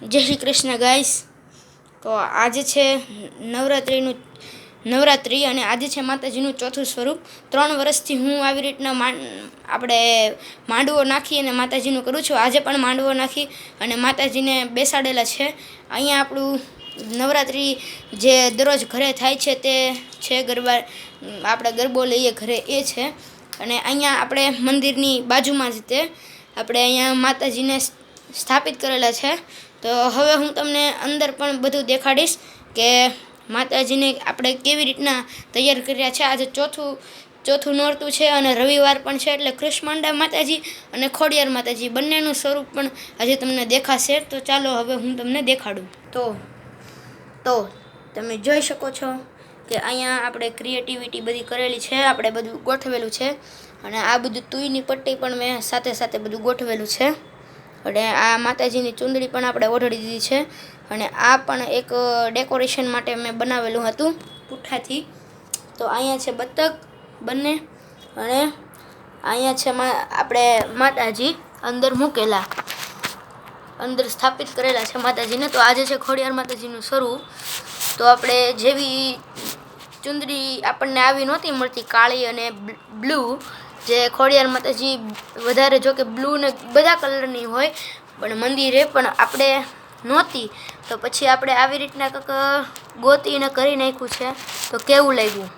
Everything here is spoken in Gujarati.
જય શ્રી કૃષ્ણ ગાઈસ. તો આજે છે નવરાત્રિ અને આજે છે માતાજીનું ચોથું સ્વરૂપ. 3 વર્ષથી હું આવી રીતના આપણે માંડવો નાખી અને માતાજીનું કરું છું. આજે પણ માંડવો નાખી અને માતાજીને બેસાડેલા છે. અહીંયા આપણું નવરાત્રિ જે દરરોજ ઘરે થાય છે તે છે ગરબા, આપણે ગરબો લઈએ ઘરે એ છે. અને અહીંયા આપણે મંદિરની બાજુમાં જ તે આપણે અહીંયા માતાજીને સ્થાપિત કરેલા છે. તો હવે હું તમને અંદર પણ બધું દેખાડીશ કે માતાજીને આપણે કેવી રીતના તૈયાર કર્યા છે. આજે ચોથું નોરતું છે અને રવિવાર પણ છે, એટલે કૃષ્ણમાંડા માતાજી અને ખોડિયાર માતાજી બંનેનું સ્વરૂપ પણ આજે તમને દેખાશે. તો ચાલો હવે હું તમને દેખાડું. તો તમે જોઈ શકો છો કે અહીંયા આપણે ક્રિએટિવિટી બધી કરેલી છે, આપણે બધું ગોઠવેલું છે. અને આ બધું તુઈની પટ્ટી પણ મેં સાથે બધું ગોઠવેલું છે. અને આ માતાજીની ચુંદડી પણ આપણે ઓઢળી દીધી છે. અને આ પણ એક ડેકોરેશન માટે મેં બનાવેલું હતું પુઠ્ઠાથી. તો અહીંયા છે બતક બંને, અને અહીંયા છે આપણે માતાજી અંદર મૂકેલા, અંદર સ્થાપિત કરેલા છે માતાજીને. તો આજે છે ખોડિયાર માતાજીનું સ્વરૂપ. તો આપણે જેવી ચુંદડી આપણને આવી નહોતી મળતી, કાળી અને બ્લુ, જે ખોડિયાર માતાજી વધારે જો કે બ્લુ ને બધા કલરની હોય પણ મંદિરે પણ આપણે નહોતી. તો પછી આપણે આવી રીતના કંઈક ગોતીને કરી નાખ્યું છે. તો કેવું લાગ્યું?